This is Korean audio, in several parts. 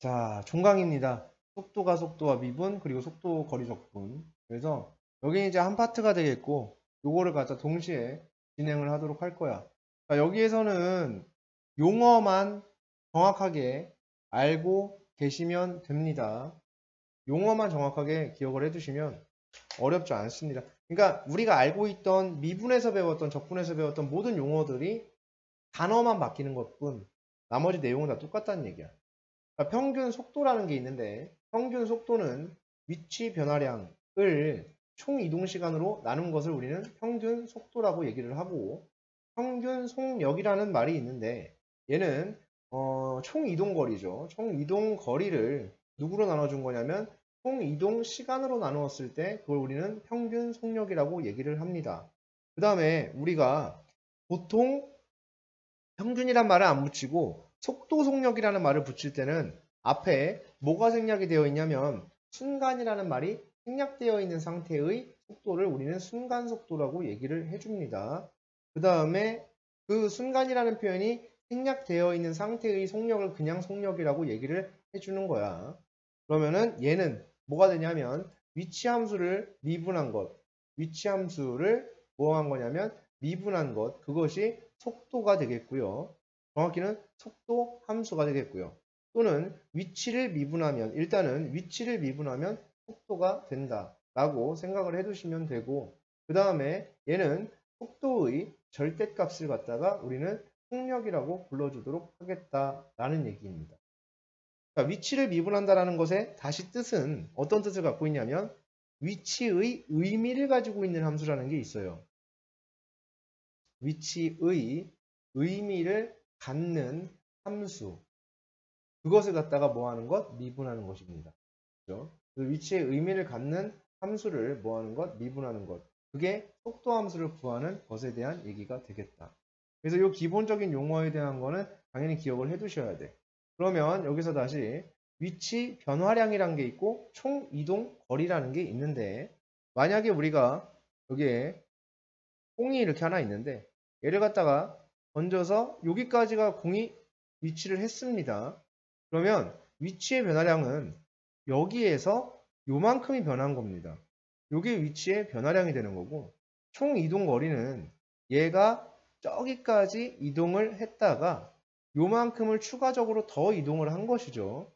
자, 종강입니다. 속도가 속도와 미분, 그리고 속도 거리 적분. 그래서 여기 이제 한 파트가 되겠고, 요거를 갖다 동시에 진행을 하도록 할 거야. 자, 여기에서는 용어만 정확하게 알고 계시면 됩니다. 용어만 정확하게 기억을 해두시면 어렵지 않습니다. 그러니까 우리가 알고 있던 미분에서 배웠던 적분에서 배웠던 모든 용어들이 단어만 바뀌는 것뿐 나머지 내용은 다 똑같다는 얘기야. 그러니까 평균 속도라는 게 있는데 평균 속도는 위치 변화량을 총 이동 시간으로 나눈 것을 우리는 평균 속도라고 얘기를 하고 평균 속력이라는 말이 있는데 얘는 총 이동 거리죠. 총 이동 거리를 누구로 나눠준 거냐면 총 이동 시간으로 나누었을 때 그걸 우리는 평균 속력이라고 얘기를 합니다. 그 다음에 우리가 보통 평균이란 말을 안 붙이고 속도 속력이라는 말을 붙일 때는 앞에 뭐가 생략이 되어 있냐면 순간이라는 말이 생략되어 있는 상태의 속도를 우리는 순간 속도라고 얘기를 해줍니다. 그 다음에 그 순간이라는 표현이 생략되어 있는 상태의 속력을 그냥 속력이라고 얘기를 해주는 거야. 그러면은 얘는 뭐가 되냐면 위치함수를 미분한 것, 위치함수를 뭐 한 거냐면 미분한 것, 그것이 속도가 되겠고요. 정확히는 속도 함수가 되겠고요. 또는 위치를 미분하면 일단은 위치를 미분하면 속도가 된다 라고 생각을 해두시면 되고 그 다음에 얘는 속도의 절대값을 갖다가 우리는 속력이라고 불러주도록 하겠다라는 얘기입니다. 그러니까 위치를 미분한다라는 것의 다시 뜻은 어떤 뜻을 갖고 있냐면 위치의 의미를 가지고 있는 함수라는 게 있어요. 위치의 의미를 갖는 함수. 그것을 갖다가 뭐 하는 것? 미분하는 것입니다. 그죠? 그 위치의 의미를 갖는 함수를 뭐 하는 것? 미분하는 것. 그게 속도 함수를 구하는 것에 대한 얘기가 되겠다. 그래서 이 기본적인 용어에 대한 거는 당연히 기억을 해 두셔야 돼. 그러면 여기서 다시 위치 변화량이라는 게 있고 총 이동 거리라는 게 있는데 만약에 우리가 여기에 공이 이렇게 하나 있는데 얘를 갖다가 던져서 여기까지가 공이 위치를 했습니다. 그러면 위치의 변화량은 여기에서 요만큼이 변한 겁니다. 요게 위치의 변화량이 되는 거고 총 이동 거리는 얘가 저기까지 이동을 했다가 요만큼을 추가적으로 더 이동을 한 것이죠.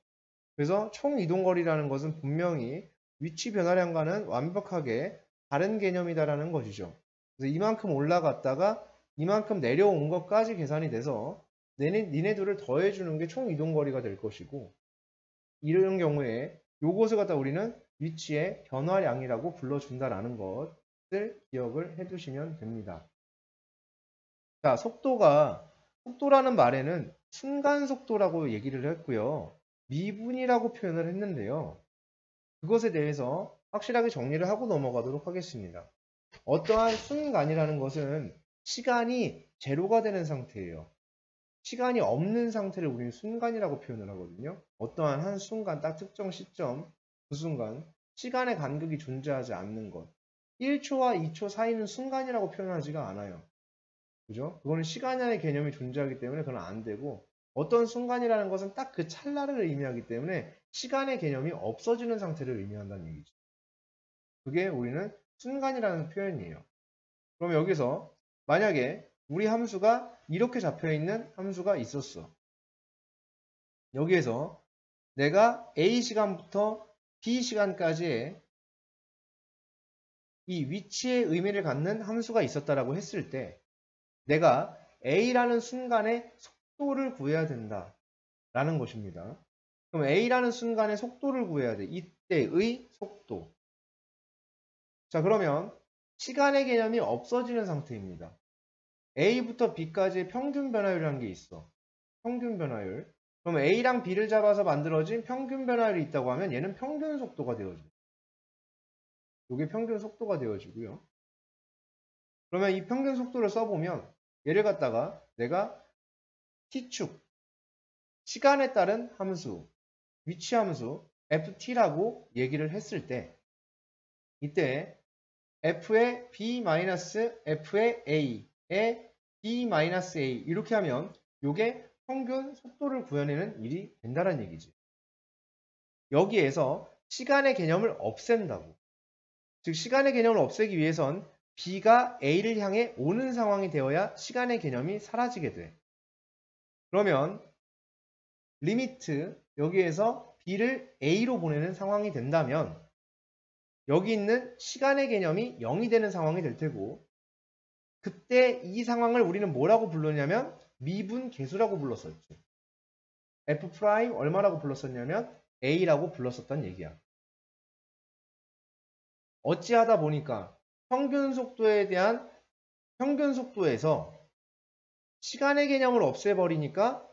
그래서 총 이동 거리라는 것은 분명히 위치 변화량과는 완벽하게 다른 개념이다라는 것이죠. 그래서 이만큼 올라갔다가 이만큼 내려온 것까지 계산이 돼서 니네들을 더해주는 게 총 이동 거리가 될 것이고 이런 경우에 요것을 갖다 우리는 위치의 변화량이라고 불러준다라는 것을 기억을 해두시면 됩니다. 자, 속도라는 말에는 순간 속도라고 얘기를 했고요. 미분이라고 표현을 했는데요. 그것에 대해서 확실하게 정리를 하고 넘어가도록 하겠습니다. 어떠한 순간이라는 것은 시간이 제로가 되는 상태예요. 시간이 없는 상태를 우리는 순간이라고 표현을 하거든요. 어떠한 한 순간, 딱 특정 시점, 그 순간, 시간의 간극이 존재하지 않는 것. 1초와 2초 사이는 순간이라고 표현하지가 않아요. 그죠? 그거는 시간이라는 개념이 존재하기 때문에 그건 안 되고, 어떤 순간이라는 것은 딱 그 찰나를 의미하기 때문에 시간의 개념이 없어지는 상태를 의미한다는 얘기죠. 그게 우리는 순간이라는 표현이에요. 그럼 여기서 만약에 우리 함수가 이렇게 잡혀있는 함수가 있었어. 여기에서 내가 A 시간부터 B 시간까지의 이 위치의 의미를 갖는 함수가 있었다라고 했을 때 내가 A라는 순간의 속도를 구해야 된다라는 것입니다. 그럼 A라는 순간의 속도를 구해야 돼. 이때의 속도. 자, 그러면 시간의 개념이 없어지는 상태입니다. A부터 B까지의 평균 변화율이라는 게 있어. 평균 변화율. 그럼 A랑 B를 잡아서 만들어진 평균 변화율이 있다고 하면 얘는 평균 속도가 되어집니다. 이게 평균 속도가 되어지고요. 그러면 이 평균 속도를 써보면 얘를 갖다가 내가 t축, 시간에 따른 함수, 위치 함수 ft라고 얘기를 했을 때 이때 f의 b-f의 a의 b-a 이렇게 하면 이게 평균 속도를 구해내는 일이 된다는 얘기지. 여기에서 시간의 개념을 없앤다고. 즉 시간의 개념을 없애기 위해선 B가 A를 향해 오는 상황이 되어야 시간의 개념이 사라지게 돼. 그러면 리미트 여기에서 B를 A로 보내는 상황이 된다면 여기 있는 시간의 개념이 0이 되는 상황이 될 테고 그때 이 상황을 우리는 뭐라고 불렀냐면 미분 계수라고 불렀었죠. F' 얼마라고 불렀었냐면 A라고 불렀었단 얘기야. 어찌하다 보니까 평균 속도에 대한 평균 속도에서 시간의 개념을 없애버리니까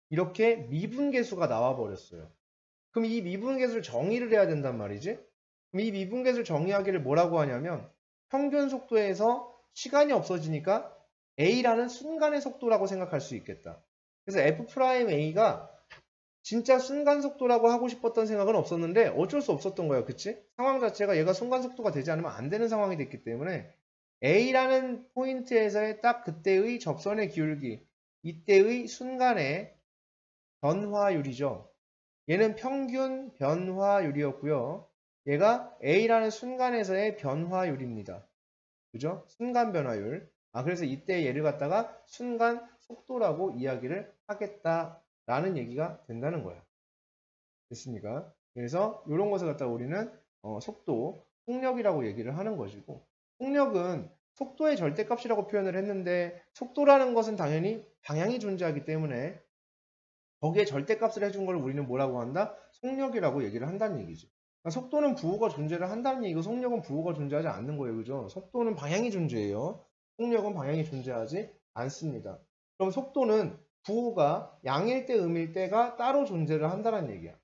이렇게 미분계수가 나와버렸어요. 그럼 이 미분계수를 정의를 해야 된단 말이지. 그럼 이 미분계수를 정의하기를 뭐라고 하냐면 평균 속도에서 시간이 없어지니까 A라는 순간의 속도라고 생각할 수 있겠다. 그래서 F'A가 진짜 순간 속도라고 하고 싶었던 생각은 없었는데 어쩔 수 없었던 거예요. 그치? 상황 자체가 얘가 순간 속도가 되지 않으면 안 되는 상황이 됐기 때문에 A라는 포인트에서의 딱 그때의 접선의 기울기, 이때의 순간의 변화율이죠. 얘는 평균 변화율이었고요. 얘가 A라는 순간에서의 변화율입니다. 그죠? 순간 변화율. 그래서 이때 얘를 갖다가 순간 속도라고 이야기를 하겠다라는 얘기가 된다는 거야. 됐습니까? 그래서 이런 것을 갖다가 우리는 속도, 속력이라고 얘기를 하는 것이고 속력은 속도의 절대값이라고 표현을 했는데 속도라는 것은 당연히 방향이 존재하기 때문에 거기에 절대값을 해준 걸 우리는 뭐라고 한다? 속력이라고 얘기를 한다는 얘기죠. 그러니까 속도는 부호가 존재를 한다는 얘기고 속력은 부호가 존재하지 않는 거예요. 그죠? 속도는 방향이 존재해요. 속력은 방향이 존재하지 않습니다. 그럼 속도는 부호가 양일 때, 음일 때가 따로 존재를 한다는 얘기야.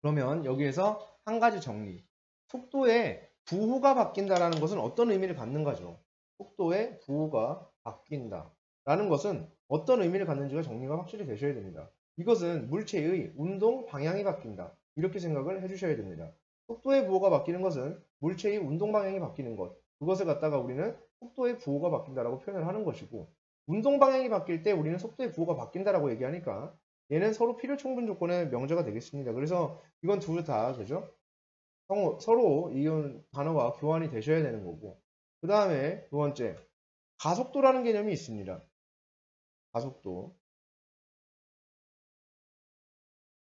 그러면 여기에서 한 가지 정리. 속도의 부호가 바뀐다라는 것은 어떤 의미를 갖는 거죠? 속도의 부호가 바뀐다라는 것은 어떤 의미를 갖는지가 정리가 확실히 되셔야 됩니다. 이것은 물체의 운동 방향이 바뀐다. 이렇게 생각을 해주셔야 됩니다. 속도의 부호가 바뀌는 것은 물체의 운동 방향이 바뀌는 것. 그것을 갖다가 우리는 속도의 부호가 바뀐다라고 표현을 하는 것이고 운동 방향이 바뀔 때 우리는 속도의 부호가 바뀐다라고 얘기하니까 얘는 서로 필요 충분 조건의 명제가 되겠습니다. 그래서 이건 둘 다 그죠? 서로 이 단어가 교환이 되셔야 되는 거고 그 다음에 두 번째 가속도라는 개념이 있습니다. 가속도.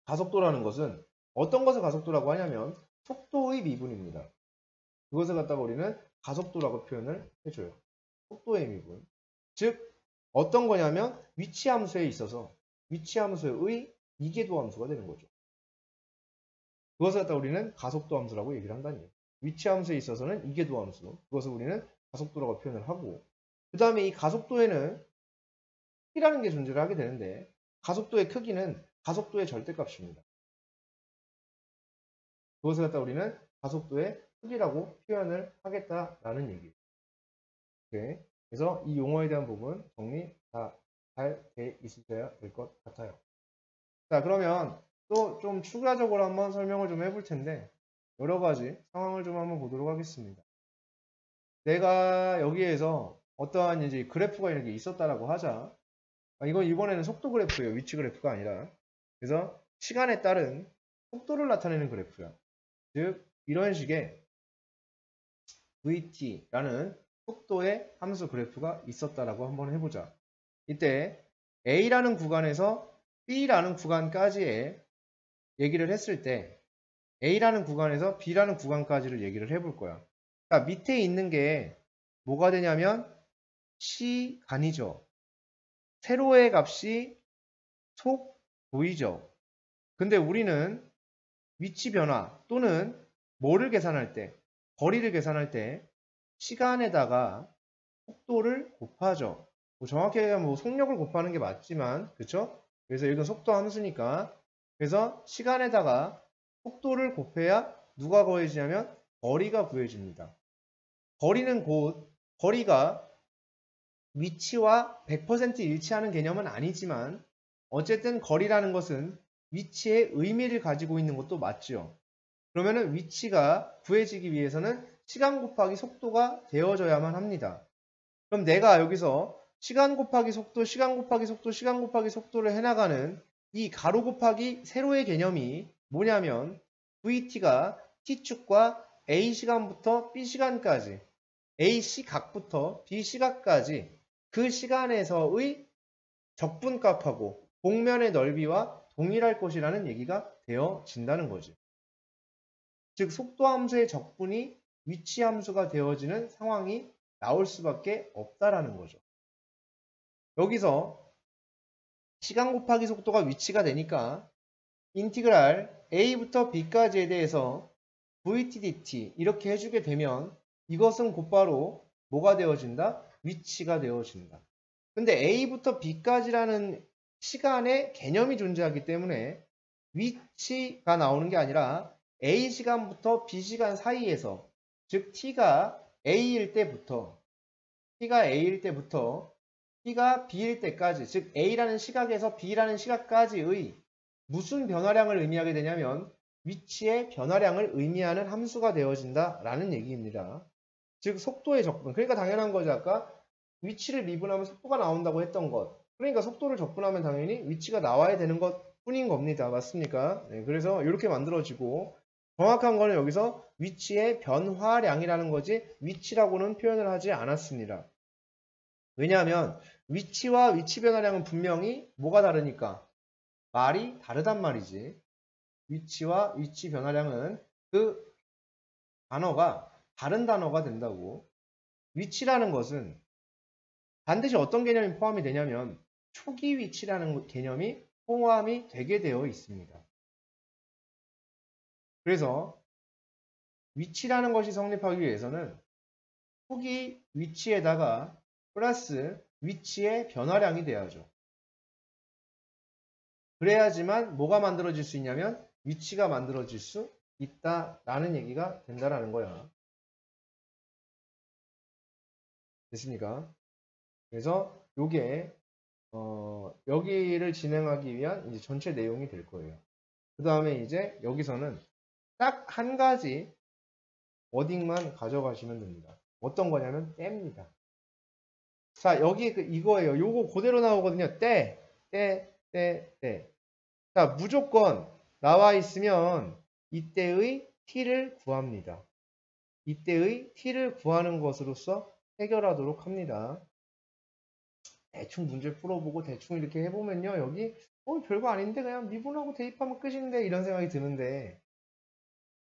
가속도라는 것은 어떤 것을 가속도라고 하냐면 속도의 미분입니다. 그것을 갖다가 우리는 가속도라고 표현을 해줘요. 속도의 미분. 즉 어떤 거냐면 위치함수에 있어서 위치함수의 이계도 함수가 되는 거죠. 그것을 갖다 우리는 가속도 함수라고 얘기를 한다는 얘기예요. 위치함수에 있어서는 이계도 함수. 그것을 우리는 가속도라고 표현을 하고 그 다음에 이 가속도에는 크기라는 게 존재를 하게 되는데 가속도의 크기는 가속도의 절대값입니다. 그것을 갖다 우리는 가속도의 크기라고 표현을 하겠다라는 얘기예요. 오케이. 그래서 이 용어에 대한 부분 정리 다 잘 돼 있으셔야 될 것 같아요. 자, 그러면 또 좀 추가적으로 한번 설명을 좀 해볼 텐데 여러 가지 상황을 좀 한번 보도록 하겠습니다. 내가 여기에서 어떠한 이제 그래프가 이렇게 있었다라고 하자. 이건 이번에는 속도 그래프예요. 위치 그래프가 아니라. 그래서 시간에 따른 속도를 나타내는 그래프야. 즉 이런 식의 VT라는 속도의 함수 그래프가 있었다라고 한번 해보자. 이때 A라는 구간에서 B라는 구간까지의 얘기를 했을 때 A라는 구간에서 B라는 구간까지를 얘기를 해볼 거야. 그러니까 밑에 있는 게 뭐가 되냐면 시간이죠. 세로의 값이 속도이죠. 근데 우리는 위치 변화 또는 뭐를 계산할 때 거리를 계산할 때 시간에다가 속도를 곱하죠. 뭐 정확히 얘기하면 뭐 속력을 곱하는 게 맞지만 그쵸? 그래서 이건 속도 함수니까 그래서 시간에다가 속도를 곱해야 누가 구해지냐면 거리가 구해집니다. 거리는 곧 거리가 위치와 100% 일치하는 개념은 아니지만 어쨌든 거리라는 것은 위치의 의미를 가지고 있는 것도 맞죠. 그러면은 위치가 구해지기 위해서는 시간 곱하기 속도가 되어져야만 합니다. 그럼 내가 여기서 시간 곱하기 속도, 시간 곱하기 속도, 시간 곱하기 속도를 해나가는 이 가로 곱하기 세로의 개념이 뭐냐면 vt가 t축과 a시간부터 b시간까지 a시각부터 b시각까지 그 시간에서의 적분값하고 복면의 넓이와 동일할 것이라는 얘기가 되어진다는 거지. 즉 속도함수의 적분이 위치함수가 되어지는 상황이 나올 수밖에 없다라는 거죠. 여기서 시간 곱하기 속도가 위치가 되니까 인티그랄 a부터 b까지에 대해서 vt dt 이렇게 해주게 되면 이것은 곧바로 뭐가 되어진다? 위치가 되어진다. 근데 a부터 b까지라는 시간의 개념이 존재하기 때문에 위치가 나오는 게 아니라 a 시간부터 b 시간 사이에서 즉 t가 a일 때부터 t가 b일 때까지 즉 a라는 시각에서 b라는 시각까지의 무슨 변화량을 의미하게 되냐면 위치의 변화량을 의미하는 함수가 되어진다라는 얘기입니다. 즉 속도의 적분. 그러니까 당연한 거죠. 아까 위치를 미분하면 속도가 나온다고 했던 것. 그러니까 속도를 적분하면 당연히 위치가 나와야 되는 것 뿐인 겁니다. 맞습니까? 네, 그래서 이렇게 만들어지고 정확한 거는 여기서 위치의 변화량이라는 거지 위치라고는 표현을 하지 않았습니다. 왜냐하면 위치와 위치 변화량은 분명히 뭐가 다르니까 말이 다르단 말이지. 위치와 위치 변화량은 그 단어가 다른 단어가 된다고. 위치라는 것은 반드시 어떤 개념이 포함이 되냐면 초기 위치라는 개념이 포함이 되게 되어 있습니다. 그래서 위치라는 것이 성립하기 위해서는 초기 위치에다가 플러스 위치의 변화량이 돼야죠. 그래야지만 뭐가 만들어질 수 있냐면 위치가 만들어질 수 있다라는 얘기가 된다라는 거야. 됐습니까? 그래서 요게 여기를 진행하기 위한 이제 전체 내용이 될 거예요. 그 다음에 이제 여기서는 딱 한 가지 워딩만 가져가시면 됩니다. 어떤 거냐면 때입니다. 자, 여기 이거예요. 요거 그대로 나오거든요. 때. 자, 무조건 나와 있으면 이때의 t를 구합니다. 이때의 t를 구하는 것으로서 해결하도록 합니다. 대충 문제 풀어보고 대충 이렇게 해보면요. 여기 별거 아닌데 그냥 미분하고 대입하면 끝인데 이런 생각이 드는데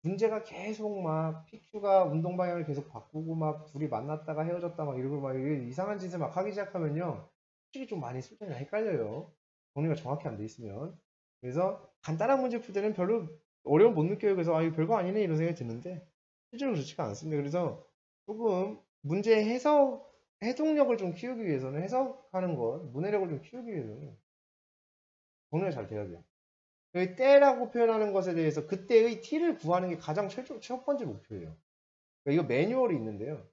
문제가 계속 막 PQ가 운동 방향을 계속 바꾸고 막 둘이 만났다가 헤어졌다 막 이러고 막 이상한 짓을 막 하기 시작하면요. 솔직히 좀 많이 수준이 헷갈려요. 정리가 정확히 안 돼 있으면. 그래서 간단한 문제 풀 때는 별로 어려움 못 느껴요. 그래서 이거 별거 아니네 이런 생각이 드는데 실제로 그렇지가 않습니다. 그래서 조금 문제 해석력을 좀 키우기 위해서는 해석하는 것, 문해력을 좀 키우기 위해서는 정리가 잘 돼야 돼요. 여기 때라고 표현하는 것에 대해서 그때의 t를 구하는 게 가장 첫 번째 목표예요. 그러니까 이거 매뉴얼이 있는데요.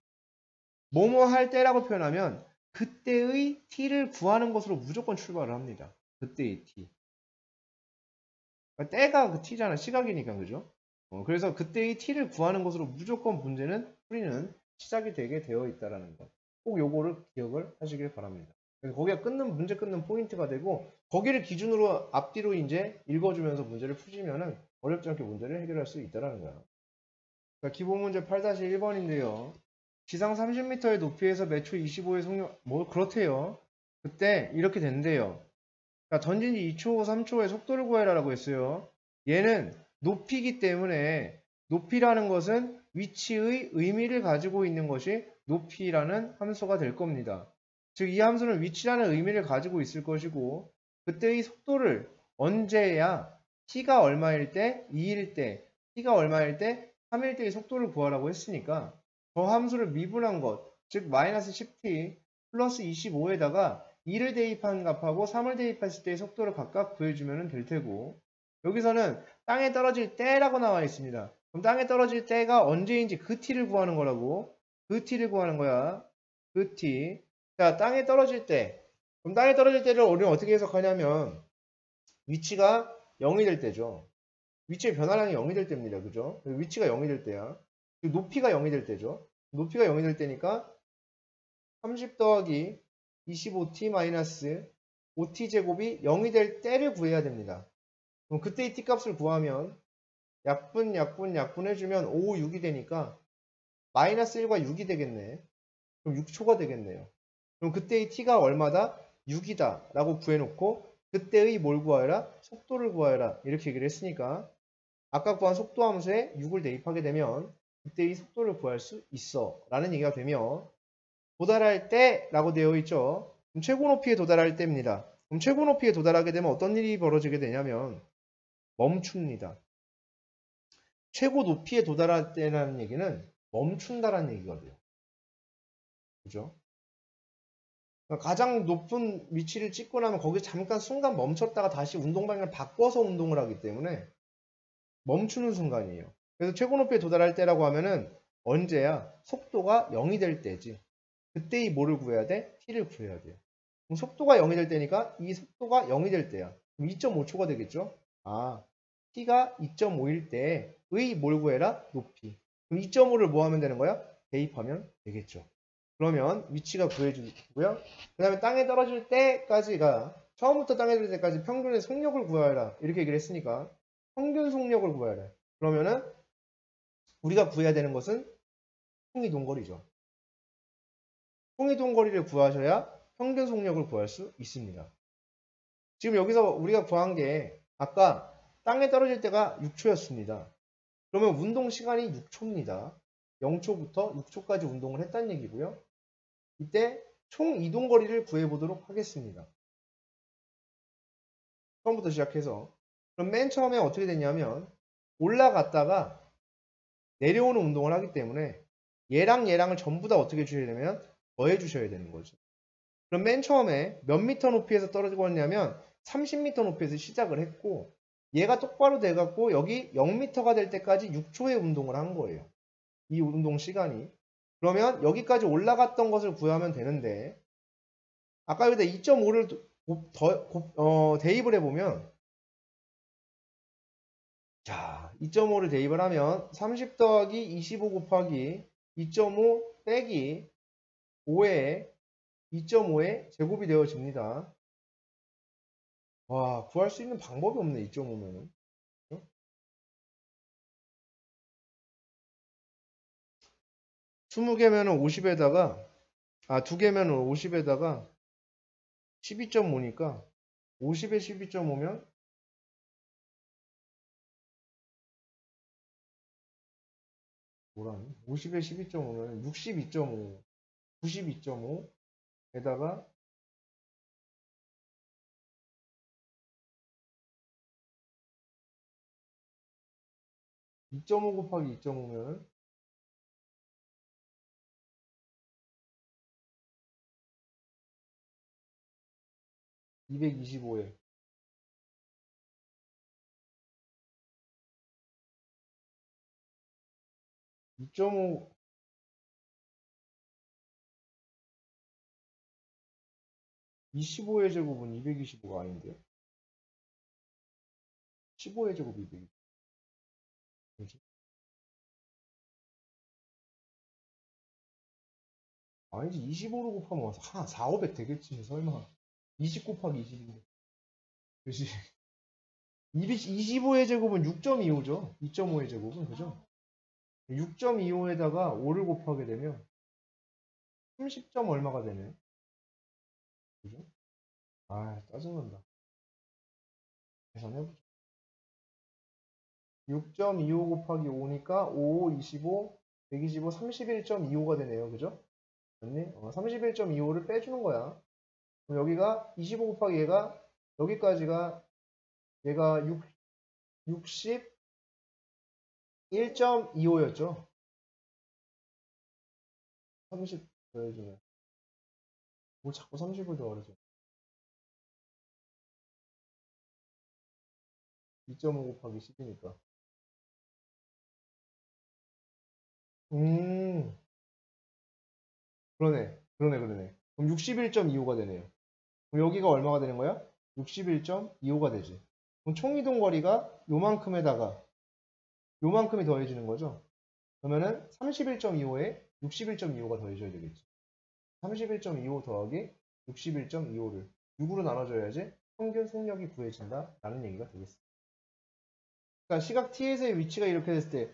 뭐뭐 할 때라고 표현하면 그때의 t를 구하는 것으로 무조건 출발을 합니다. 그때의 t. 그러니까 때가 그 t잖아. 시각이니까 그죠? 그래서 그때의 t를 구하는 것으로 무조건 문제는 풀이는 시작이 되게 되어 있다는 것. 꼭 요거를 기억을 하시길 바랍니다. 거기가 문제 끊는 포인트가 되고 거기를 기준으로 앞뒤로 이제 읽어주면서 문제를 푸시면은 어렵지 않게 문제를 해결할 수 있다는 거야. 그러니까 기본 문제 8-1번인데요. 지상 30m의 높이에서 몇 초 25의 속력 그렇대요. 그때 이렇게 된대요. 그러니까 던진 지 2초, 3초의 속도를 구해라라고 했어요. 얘는 높이기 때문에 높이라는 것은 위치의 의미를 가지고 있는 것이 높이라는 함수가 될 겁니다. 즉 이 함수는 위치라는 의미를 가지고 있을 것이고 그때의 속도를 언제야 t가 얼마일 때, 2일 때, t가 얼마일 때, 3일 때의 속도를 구하라고 했으니까 저 함수를 미분한 것, 즉 마이너스 10t 플러스 25에다가 2를 대입한 값하고 3을 대입했을 때의 속도를 각각 구해주면 될 테고 여기서는 땅에 떨어질 때라고 나와 있습니다. 그럼 땅에 떨어질 때가 언제인지 그 t를 구하는 거라고. 그 t를 구하는 거야. 그 t. 자, 땅에 떨어질 때. 그럼 땅에 떨어질 때를 우리는 어떻게 해석하냐면 위치가 0이 될 때죠. 위치의 변화량이 0이 될 때입니다. 그죠? 위치가 0이 될 때야. 높이가 0이 될 때죠. 높이가 0이 될 때니까 30 더하기 25t 마이너스 5t 제곱이 0이 될 때를 구해야 됩니다. 그럼 그때의 t값을 구하면 약분 해주면 5, 6이 되니까 마이너스 1과 6이 되겠네. 그럼 6초가 되겠네요. 그럼 그때의 t가 얼마다? 6이다 라고 구해놓고 그때의 뭘 구하여라? 속도를 구하여라 이렇게 얘기를 했으니까 아까 구한 속도 함수에 6을 대입하게 되면 그때의 속도를 구할 수 있어 라는 얘기가 되며 도달할 때 라고 되어 있죠. 그럼 최고 높이에 도달할 때입니다. 그럼 최고 높이에 도달하게 되면 어떤 일이 벌어지게 되냐면 멈춥니다. 최고 높이에 도달할 때라는 얘기는 멈춘다라는 얘기거든요. 그죠? 그러니까 가장 높은 위치를 찍고 나면 거기서 잠깐 순간 멈췄다가 다시 운동 방향을 바꿔서 운동을 하기 때문에 멈추는 순간이에요. 그래서 최고 높이에 도달할 때라고 하면은 언제야? 속도가 0이 될 때지. 그때의 뭐를 구해야 돼? t를 구해야 돼요. 그럼 속도가 0이 될 때니까 이 속도가 0이 될 때야. 그럼 2.5초가 되겠죠? 아, t가 2.5일 때의 뭘 구해라? 높이. 그럼 2.5를 뭐 하면 되는 거야? 대입하면 되겠죠. 그러면 위치가 구해주고요. 그 다음에 땅에 떨어질 때까지가 처음부터 땅에 떨어질 때까지 평균의 속력을 구하여라. 이렇게 얘기를 했으니까 평균 속력을 구하여라. 그러면은 우리가 구해야 되는 것은 통이동거리죠. 통이동거리를 구하셔야 평균 속력을 구할 수 있습니다. 지금 여기서 우리가 구한 게 아까 땅에 떨어질 때가 6초였습니다. 그러면 운동 시간이 6초입니다. 0초부터 6초까지 운동을 했다는 얘기고요. 이때 총 이동거리를 구해보도록 하겠습니다. 처음부터 시작해서 그럼 맨 처음에 어떻게 됐냐면 올라갔다가 내려오는 운동을 하기 때문에 얘랑을 전부 다 어떻게 주셔야 되면 더해 주셔야 되는 거죠. 그럼 맨 처음에 몇 미터 높이에서 떨어지고 왔냐면 30m 높이에서 시작을 했고 얘가 똑바로 돼갖고 여기 0m가 될 때까지 6초의 운동을 한 거예요. 이 운동 시간이. 그러면 여기까지 올라갔던 것을 구하면 되는데 아까 여기다 2.5를 대입을 해보면 자 2.5를 대입을 하면 30 더하기 25 곱하기 2.5 빼기 5에 2.5의 제곱이 되어집니다. 와 구할 수 있는 방법이 없네 2.5면은 20개면은 50에다가 2개면은 50에다가 12.5니까 50에 12.5면 뭐라니? 50에 12.5면 62.5 92.5에다가 2.5 곱하기 2.5면 225에 2.5 25의 제곱은 225가 아닌데요? 15의 제곱이 225. 뭐지? 아니지 25로 곱하면 4, 500 되겠지 설마 20 곱하기 20인데 그지 25의 제곱은 6.25죠 2.5의 제곱은 그죠 6.25에다가 5를 곱하게 되면 30점 얼마가 되네 그죠 짜증난다 계산해보자 6.25 곱하기 5니까 5, 25, 125, 31.25가 되네요 그죠 맞니? 31.25를 빼주는 거야 그럼 여기가 25 곱하기 얘가 여기까지가 얘가 61.25였죠 30 더해주면 뭐 자꾸 30을 더하죠 2.5 곱하기 10이니까 음 그러네 그럼 61.25가 되네요 그럼 여기가 얼마가 되는 거야? 61.25가 되지 그럼 총이동 거리가 요만큼에다가 요만큼이 더해지는 거죠 그러면은 31.25에 61.25가 더해져야 되겠지 31.25 더하기 61.25를 6으로 나눠줘야지 평균 속력이 구해진다 라는 얘기가 되겠습니다 자, 시각 t에서의 위치가 이렇게 됐을 때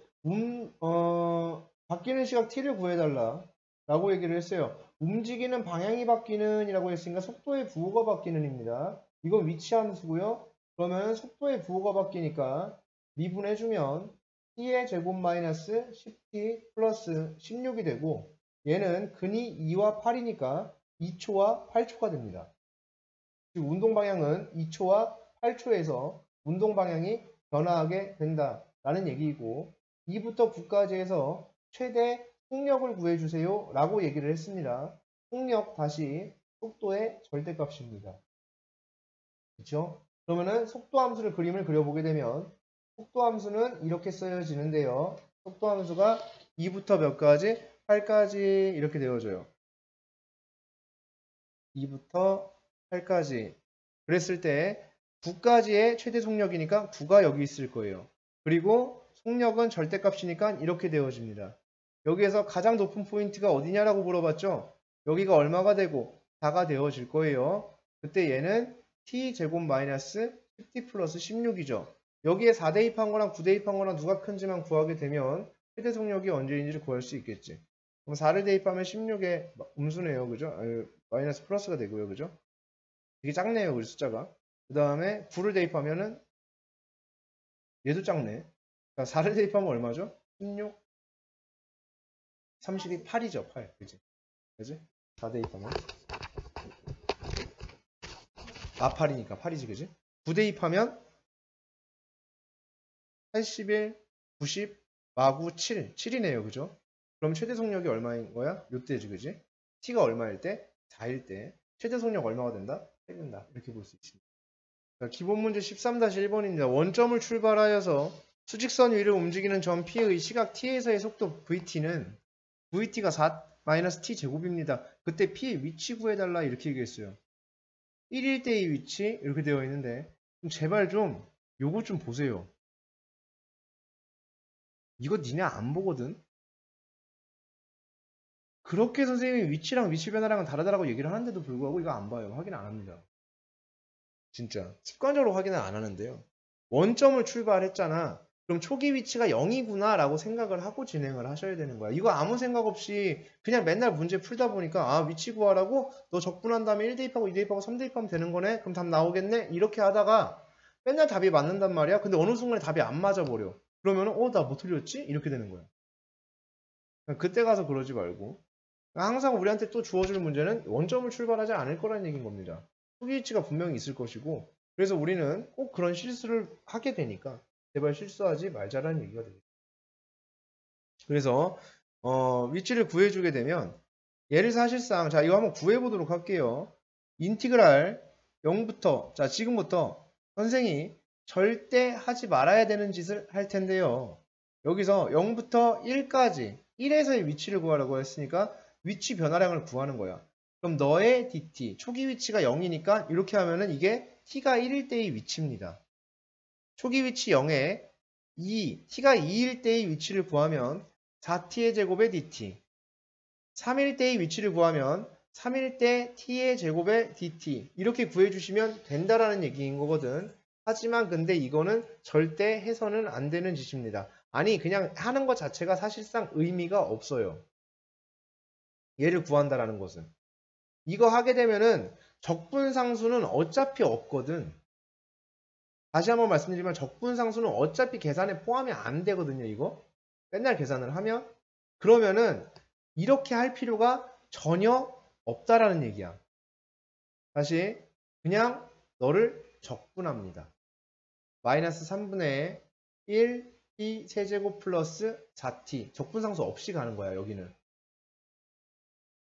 바뀌는 시각 t를 구해달라 라고 얘기를 했어요. 움직이는 방향이 바뀌는 이라고 했으니까 속도의 부호가 바뀌는 입니다. 이건 위치 함수고요. 그러면 속도의 부호가 바뀌니까 미분해주면 t의 제곱 마이너스 10t 플러스 16이 되고 얘는 근이 2와 8이니까 2초와 8초가 됩니다. 즉 운동 방향은 2초와 8초에서 운동 방향이 변화하게 된다라는 얘기이고 2부터 9까지 해서 최대 속력을 구해주세요 라고 얘기를 했습니다. 속력 다시 속도의 절대값입니다. 그렇죠? 그러면은 속도 함수를 그림을 그려보게 되면 속도 함수는 이렇게 쓰여지는데요. 속도 함수가 2부터 몇 가지? 8까지 이렇게 되어져요. 2부터 8까지 그랬을 때 9까지의 최대 속력이니까 9가 여기 있을 거예요. 그리고 속력은 절대값이니까 이렇게 되어집니다. 여기에서 가장 높은 포인트가 어디냐라고 물어봤죠? 여기가 얼마가 되고 4가 되어질 거예요. 그때 얘는 t제곱 마이너스 10t 플러스 16이죠. 여기에 4 대입한 거랑 9 대입한 거랑 누가 큰지만 구하게 되면 최대 속력이 언제인지를 구할 수 있겠지. 그럼 4를 대입하면 16에 음수네요. 그죠? 마이너스 플러스가 되고요. 그죠? 되게 작네요. 우리 숫자가. 그 다음에 9를 대입하면은 얘도 작네. 그러니까 4를 대입하면 얼마죠? 16, 32, 8이죠. 8. 그지? 그지? 4 대입하면. 8이니까 8이지. 그지? 9 대입하면 81, 90, 마구 7. 7이네요. 그죠? 그럼 최대 속력이 얼마인 거야? 요때지. 그지? t가 얼마일 때? 4일 때. 최대 속력 얼마가 된다? 8된다. 이렇게 볼 수 있습니다. 자, 기본 문제 13-1번입니다. 원점을 출발하여서 수직선 위를 움직이는 점 P의 시각 T에서의 속도 VT는 VT가 4-T 제곱입니다. 그때 P의 위치 구해달라 이렇게 얘기했어요. 1일 때의 위치 이렇게 되어 있는데 제발 좀 요거 좀 보세요. 이거 니네 안 보거든? 그렇게 선생님이 위치랑 위치 변화랑은 다르다라고 얘기를 하는데도 불구하고 이거 안 봐요. 확인 안 합니다. 진짜 습관적으로 확인을 안 하는데요. 원점을 출발했잖아. 그럼 초기 위치가 0이구나 라고 생각을 하고 진행을 하셔야 되는 거야. 이거 아무 생각 없이 그냥 맨날 문제 풀다 보니까 아 위치 구하라고? 너 적분한 다음에 1 대입하고 2 대입하고 3 대입하면 되는 거네? 그럼 답 나오겠네? 이렇게 하다가 맨날 답이 맞는단 말이야. 근데 어느 순간에 답이 안 맞아버려. 그러면 나 뭐 틀렸지? 이렇게 되는 거야. 그때 가서 그러지 말고 항상 우리한테 또 주어질 문제는 원점을 출발하지 않을 거라는 얘기인 겁니다. 초기 위치가 분명히 있을 것이고 그래서 우리는 꼭 그런 실수를 하게 되니까 제발 실수하지 말자라는 얘기가 됩니다. 그래서 위치를 구해주게 되면 얘를 사실상 자 이거 한번 구해보도록 할게요. 인티그랄 0부터 자 지금부터 선생이 절대 하지 말아야 되는 짓을 할 텐데요. 여기서 0부터 1까지 1에서의 위치를 구하라고 했으니까 위치 변화량을 구하는 거야. 그럼 너의 dt 초기 위치가 0이니까 이렇게 하면은 이게 t가 1일 때의 위치입니다. 초기 위치 0에 t가 2일 때의 위치를 구하면 4t의 제곱의 dt 3일 때의 위치를 구하면 3일 때 t의 제곱의 dt 이렇게 구해주시면 된다라는 얘기인 거거든. 하지만 근데 이거는 절대 해서는 안 되는 짓입니다. 아니 그냥 하는 것 자체가 사실상 의미가 없어요. 얘를 구한다라는 것은. 이거 하게 되면은 적분상수는 어차피 없거든. 다시 한번 말씀드리면 적분상수는 어차피 계산에 포함이 안 되거든요. 이거 맨날 계산을 하면 그러면은 이렇게 할 필요가 전혀 없다라는 얘기야. 다시 그냥 너를 적분합니다. 마이너스 3분의 1 t 세제곱 플러스 4t 적분상수 없이 가는 거야. 여기는.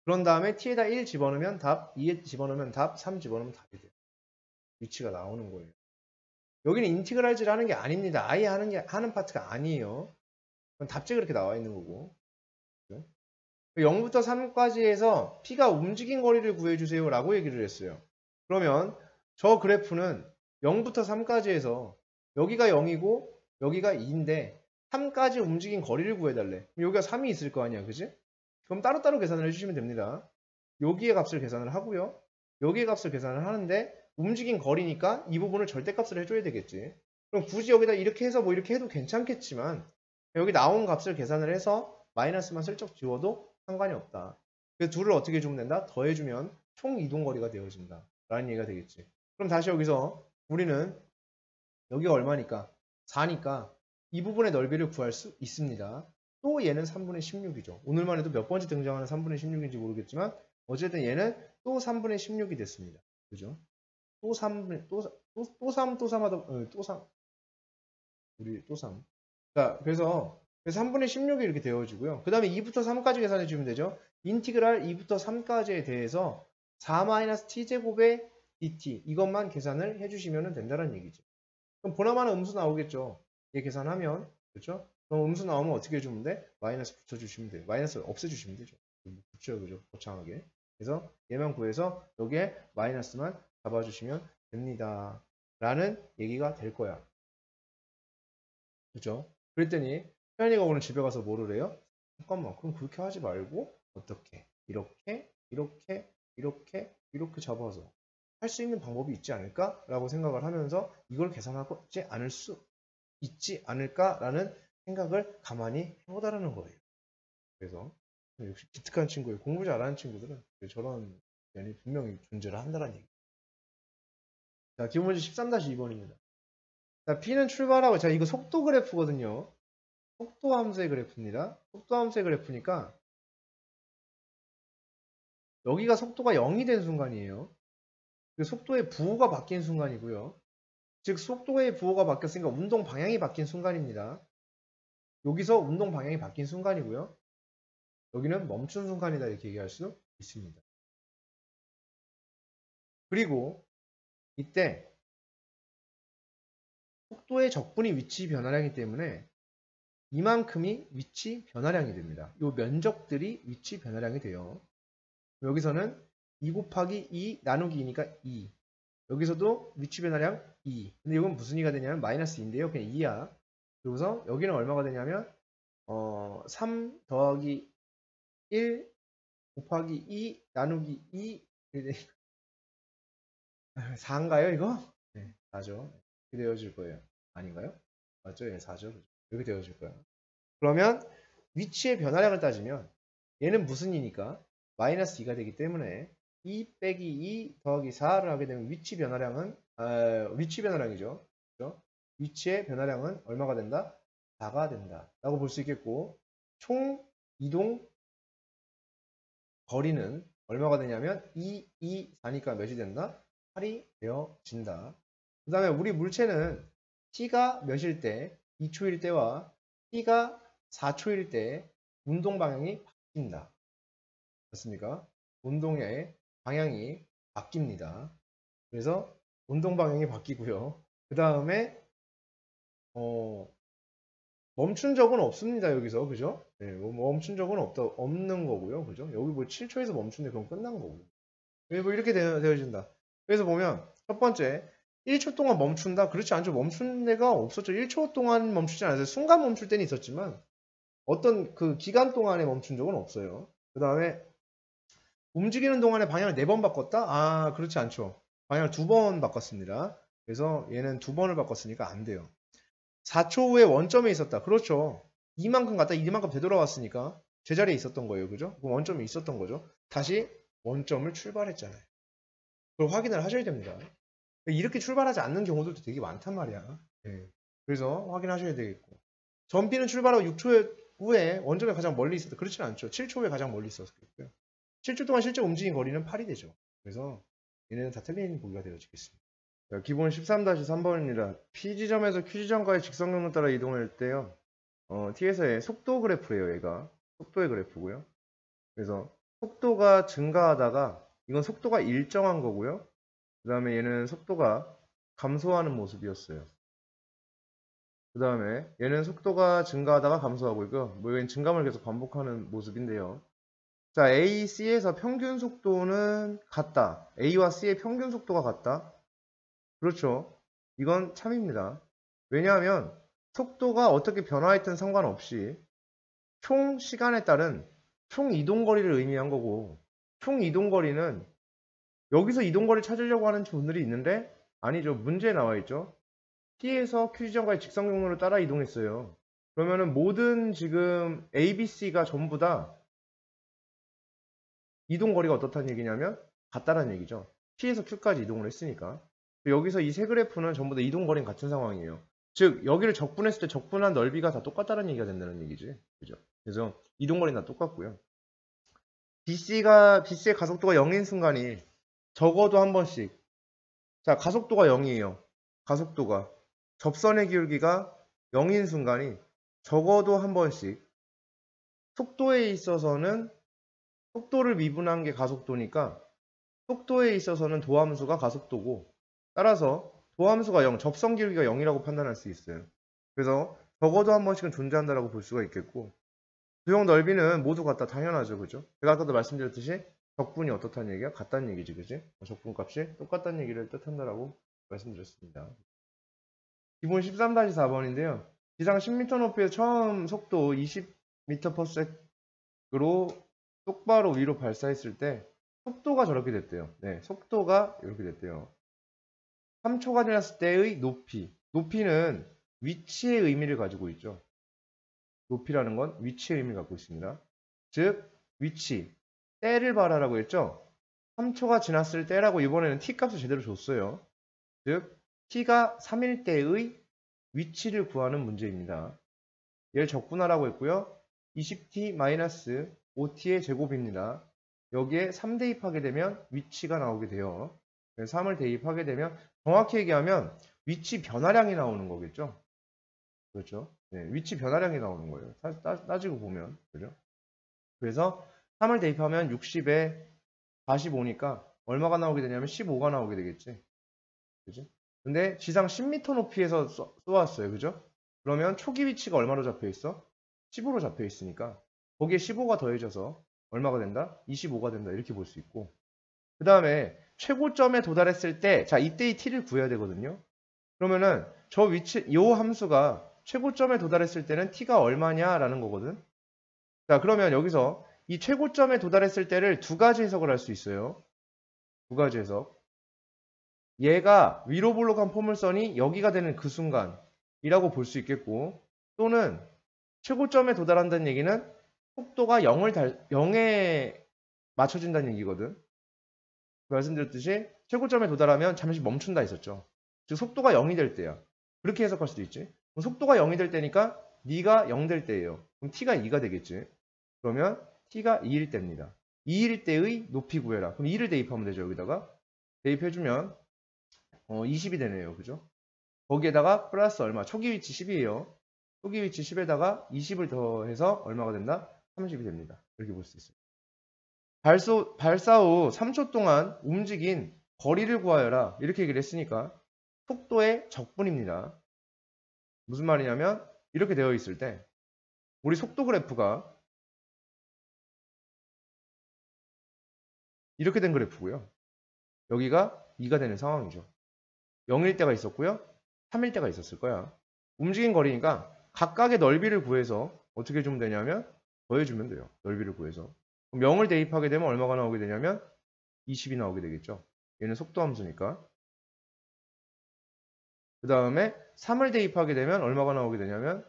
그런 다음에 t에다 1 집어넣으면 답, 2에 집어넣으면 답, 3 집어넣으면 답이 돼요. 위치가 나오는 거예요. 여기는 인티그랄즈를 하는 게 아닙니다. 아예 하는 파트가 아니에요. 답지 그렇게 나와 있는 거고. 0부터 3까지 해서 P가 움직인 거리를 구해주세요 라고 얘기를 했어요. 그러면 저 그래프는 0부터 3까지 해서 여기가 0이고 여기가 2인데 3까지 움직인 거리를 구해달래. 여기가 3이 있을 거 아니야. 그지? 그럼 따로따로 계산을 해주시면 됩니다. 여기의 값을 계산을 하고요. 여기의 값을 계산을 하는데 움직인 거리니까 이 부분을 절대값을 해줘야 되겠지. 그럼 굳이 여기다 이렇게 해서 뭐 이렇게 해도 괜찮겠지만 여기 나온 값을 계산을 해서 마이너스만 슬쩍 지워도 상관이 없다. 그 둘을 어떻게 해주면 된다? 더해주면 총 이동거리가 되어진다. 라는 얘기가 되겠지. 그럼 다시 여기서 우리는 여기가 얼마니까? 4니까 이 부분의 넓이를 구할 수 있습니다. 또 얘는 3분의 16이죠. 오늘만 해도 몇 번째 등장하는 3분의 16인지 모르겠지만 어쨌든 얘는 또 3분의 16이 됐습니다. 그죠? 또 3, 또 3, 또 3 하다, 또 3. 우리 또 3. 자, 그래서 3분의 16이 이렇게 되어지고요. 그 다음에 2부터 3까지 계산해 주면 되죠. 인티그랄 2부터 3까지에 대해서 4-t제곱의 dt 이것만 계산을 해주시면 된다는 얘기죠. 그럼 보나마나 음수 나오겠죠. 얘 계산하면 그렇죠? 그럼 음수 나오면 어떻게 해주면 돼? 마이너스 붙여주시면 돼요. 마이너스 없애주시면 되죠. 붙여요, 그죠? 거창하게. 그래서 얘만 구해서 여기에 마이너스만 잡아주시면 됩니다. 라는 얘기가 될 거야. 그죠? 그랬더니 현이가 오늘 집에 가서 뭐를 해요? 잠깐만, 그럼 그렇게 하지 말고 어떻게? 이렇게, 이렇게, 이렇게, 이렇게 잡아서 할 수 있는 방법이 있지 않을까? 라고 생각을 하면서 이걸 계산하고 있지 않을 수 있지 않을까라는 생각을 가만히 해보다라는 거예요. 그래서 역시 기특한 친구예요. 공부 잘하는 친구들은 저런 면이 분명히 존재를 한다는 얘기. 자, 기본 문제 13-2번입니다. 자, P는 출발하고, 자, 이거 속도 그래프거든요. 속도 함수의 그래프입니다. 속도 함수의 그래프니까 여기가 속도가 0이 된 순간이에요. 속도의 부호가 바뀐 순간이고요. 즉 속도의 부호가 바뀌었으니까 운동 방향이 바뀐 순간입니다. 여기서 운동 방향이 바뀐 순간이고요. 여기는 멈춘 순간이다 이렇게 얘기할 수 있습니다. 그리고 이때 속도의 적분이 위치 변화량이기 때문에 이만큼이 위치 변화량이 됩니다. 이 면적들이 위치 변화량이 돼요. 여기서는 2 곱하기 2 나누기 2니까 2. 여기서도 위치 변화량 2. 근데 이건 무슨 2가 되냐면 마이너스 2인데요. 그냥 2야. 그래서 여기는 얼마가 되냐면 3 더하기 1 곱하기 2 나누기 2 4인가요 이거? 네, 4죠. 이렇게 되어질 거예요. 아닌가요? 맞죠? 예, 4죠. 이렇게 되어질 거예요. 그러면 위치의 변화량을 따지면 얘는 무슨 2니까? 마이너스 2가 되기 때문에 2 빼기 2 더하기 4를 하게 되면 위치 변화량은 위치 변화량이죠. 그렇죠? 위치의 변화량은 얼마가 된다? 4가 된다. 라고 볼 수 있겠고 총 이동 거리는 얼마가 되냐면 2, 2, 4니까 몇이 된다? 8이 되어진다. 그 다음에 우리 물체는 t가 몇일 때, 2초일 때와 t가 4초일 때 운동 방향이 바뀐다. 맞습니까? 운동의 방향이 바뀝니다. 그래서 운동 방향이 바뀌고요. 그 다음에 멈춘 적은 없습니다. 여기서 그죠? 네, 멈춘 적은 없는 거고요. 그죠? 여기 뭐 7초에서 멈춘데 그럼 끝난 거고. 뭐 이렇게 되어진다. 그래서 보면 첫 번째 1초 동안 멈춘다? 그렇지 않죠. 멈춘 데가 없었죠. 1초 동안 멈추지 않았어요. 순간 멈출 때는 있었지만 어떤 그 기간 동안에 멈춘 적은 없어요. 그 다음에 움직이는 동안에 방향을 4번 바꿨다? 아, 그렇지 않죠. 방향을 2번 바꿨습니다. 그래서 얘는 2번을 바꿨으니까 안 돼요. 4초 후에 원점에 있었다. 그렇죠. 이만큼 갔다 이만큼 되돌아왔으니까 제자리에 있었던 거예요. 그죠? 그럼 원점에 있었던 거죠. 다시 원점을 출발했잖아요. 그걸 확인을 하셔야 됩니다. 이렇게 출발하지 않는 경우들도 되게 많단 말이야. 네. 그래서 확인하셔야 되겠고. 전비는 출발하고 6초 후에 원점에 가장 멀리 있었다. 그렇지는 않죠. 7초 후에 가장 멀리 있었겠고요. 7초 동안 실제 움직인 거리는 8이 되죠. 그래서 얘네는 다 틀린 보기가 되어지겠습니다. 기본 13-3번입니다. P 지점에서 Q 지점과의 직선경로 따라 이동할 때요. T에서의 속도 그래프예요. 얘가 속도의 그래프고요. 그래서 속도가 증가하다가 이건 속도가 일정한 거고요. 그 다음에 얘는 속도가 감소하는 모습이었어요. 그 다음에 얘는 속도가 증가하다가 감소하고 있고요. 뭐 얘는 증감을 계속 반복하는 모습인데요. 자, A, C에서 평균 속도는 같다. A와 C의 평균 속도가 같다. 그렇죠. 이건 참입니다. 왜냐하면 속도가 어떻게 변화했든 상관없이 총 시간에 따른 총 이동거리를 의미한 거고 총 이동거리는 여기서 이동거리를 찾으려고 하는 분들이 있는데 아니죠. 문제에 나와 있죠. T에서 Q 지점까지 직선 경로를 따라 이동했어요. 그러면은 모든 지금 A, B, C가 전부 다 이동 거리가 어떻다는 얘기냐면 같다는 얘기죠. P에서 Q까지 이동을 했으니까. 여기서 이 세 그래프는 전부 다 이동 거리는 같은 상황이에요. 즉 여기를 적분했을 때 적분한 넓이가 다 똑같다는 얘기가 된다는 얘기지. 그죠? 그래서 이동 거리는 다 똑같고요. BC의 가속도가 0인 순간이 적어도 한 번씩, 자 가속도가 0이에요. 가속도가 접선의 기울기가 0인 순간이 적어도 한 번씩, 속도에 있어서는 속도를 미분한 게 가속도니까 속도에 있어서는 도함수가 가속도고, 따라서 도함수가 0, 접선 기울기가 0이라고 판단할 수 있어요. 그래서 적어도 한 번씩은 존재한다라고 볼 수가 있겠고, 두형 넓이는 모두 같다. 당연하죠. 그죠? 제가 아까도 말씀드렸듯이 적분이 어떻다는 얘기야? 같다는 얘기지. 그지? 적분 값이 똑같다는 얘기를 뜻한다라고 말씀드렸습니다. 기본 13-4번인데요. 지상 10m 높이에서 처음 속도 20m/s로 똑바로 위로 발사했을 때 속도가 저렇게 됐대요. 네, 속도가 이렇게 됐대요. 3초가 지났을 때의 높이. 높이는 위치의 의미를 가지고 있죠. 높이라는 건 위치의 의미를 갖고 있습니다. 즉, 위치. 때를 말하라고 했죠? 3초가 지났을 때라고 이번에는 t 값을 제대로 줬어요. 즉, t가 3일 때의 위치를 구하는 문제입니다. 얘를 적분하라고 했고요. 20t-5t의 제곱입니다. 여기에 3 대입하게 되면 위치가 나오게 돼요. 3을 대입하게 되면 정확히 얘기하면 위치 변화량이 나오는 거겠죠. 그렇죠. 네, 위치 변화량이 나오는 거예요. 따지고 보면. 그죠? 그래서 3을 대입하면 60에 45니까 얼마가 나오게 되냐면 15가 나오게 되겠지. 그죠? 근데 지상 10m 높이에서 쏘았어요. 그죠? 그러면 초기 위치가 얼마로 잡혀 있어? 15로 잡혀 있으니까 거기에 15가 더해져서 얼마가 된다? 25가 된다. 이렇게 볼 수 있고, 그 다음에 최고점에 도달했을 때, 자, 이때의 t를 구해야 되거든요. 그러면은 저 위치, 요 함수가 최고점에 도달했을 때는 t가 얼마냐라는 거거든. 자, 그러면 여기서 이 최고점에 도달했을 때를 두 가지 해석을 할 수 있어요. 두 가지 해석. 얘가 위로 볼록한 포물선이 여기가 되는 그 순간이라고 볼 수 있겠고, 또는 최고점에 도달한다는 얘기는 속도가 0에 맞춰진다는 얘기거든. 말씀드렸듯이 최고점에 도달하면 잠시 멈춘다 했었죠. 즉 속도가 0이 될 때야. 그렇게 해석할 수도 있지. 그럼 속도가 0이 될 때니까 네가 0 될 때예요. 그럼 t가 2가 되겠지. 그러면 t가 2일 때입니다. 2일 때의 높이 구해라. 그럼 2를 대입하면 되죠. 여기다가 대입해주면 20이 되네요. 그죠? 거기에다가 플러스 얼마? 초기 위치 10이에요. 초기 위치 10에다가 20을 더해서 얼마가 된다? 30이 됩니다. 이렇게 볼 수 있어요. 발사 후 3초 동안 움직인 거리를 구하여라. 이렇게 얘기를 했으니까 속도의 적분입니다. 무슨 말이냐면 이렇게 되어 있을 때 우리 속도 그래프가 이렇게 된 그래프고요. 여기가 2가 되는 상황이죠. 0일 때가 있었고요. 3일 때가 있었을 거야. 움직인 거리니까 각각의 넓이를 구해서 어떻게 해주면 되냐면 더해주면 돼요. 넓이를 구해서. 그럼 0을 대입하게 되면 얼마가 나오게 되냐면 20이 나오게 되겠죠. 얘는 속도 함수니까. 그 다음에 3을 대입하게 되면 얼마가 나오게 되냐면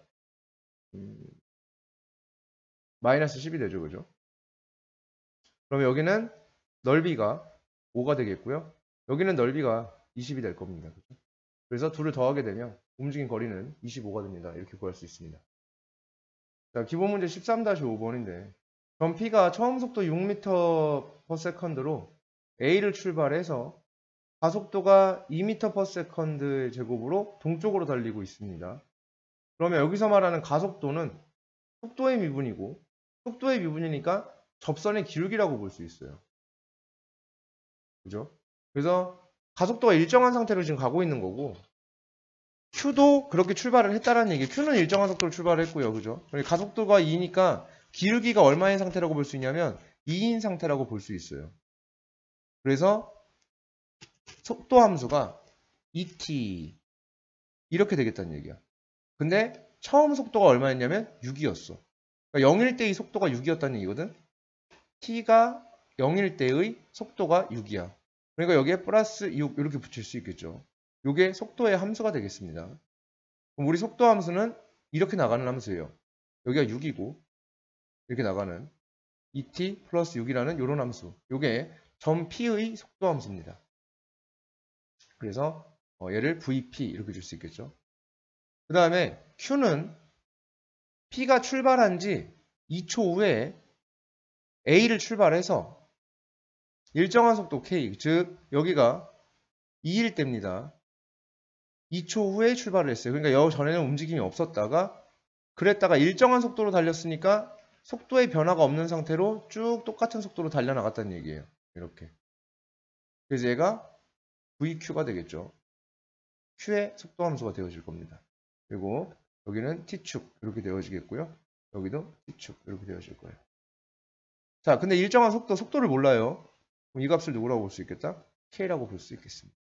마이너스 10이 되죠. 그죠? 그럼 여기는 넓이가 5가 되겠고요. 여기는 넓이가 20이 될 겁니다. 그죠? 그래서 둘을 더하게 되면 움직인 거리는 25가 됩니다. 이렇게 구할 수 있습니다. 자, 기본 문제 13-5번인데 전 P가 처음 속도 6m/s로 A를 출발해서 가속도가 2m/s의 제곱으로 동쪽으로 달리고 있습니다. 그러면 여기서 말하는 가속도는 속도의 미분이고, 속도의 미분이니까 접선의 기울기라고 볼 수 있어요. 그죠? 그래서 가속도가 일정한 상태로 지금 가고 있는 거고, Q도 그렇게 출발을 했다라는 얘기. Q는 일정한 속도로 출발을 했고요. 그죠? 가속도가 2니까 기울기가 얼마인 상태라고 볼 수 있냐면 2인 상태라고 볼 수 있어요. 그래서 속도 함수가 2t 이렇게 되겠다는 얘기야. 근데 처음 속도가 얼마였냐면 6이었어. 그러니까 0일 때의 속도가 6이었다는 얘기거든. t가 0일 때의 속도가 6이야. 그러니까 여기에 플러스 6 이렇게 붙일 수 있겠죠. 요게 속도의 함수가 되겠습니다. 그럼 우리 속도 함수는 이렇게 나가는 함수예요. 여기가 6이고 이렇게 나가는 et 플러스 6이라는 요런 함수. 요게 점 P의 속도 함수입니다. 그래서 얘를 VP 이렇게 줄 수 있겠죠. 그 다음에 Q는 P가 출발한 지 2초 후에 A를 출발해서 일정한 속도 K, 즉 여기가 2일 때입니다. 2초 후에 출발을 했어요. 그러니까 여 전에는 움직임이 없었다가 그랬다가 일정한 속도로 달렸으니까 속도의 변화가 없는 상태로 쭉 똑같은 속도로 달려나갔다는 얘기예요. 이렇게. 그래서 얘가 VQ가 되겠죠. Q의 속도 함수가 되어질 겁니다. 그리고 여기는 T축 이렇게 되어지겠고요. 여기도 T축 이렇게 되어질 거예요. 자, 근데 일정한 속도를 몰라요. 그럼 이 값을 누구라고 볼 수 있겠다? K라고 볼 수 있겠습니다.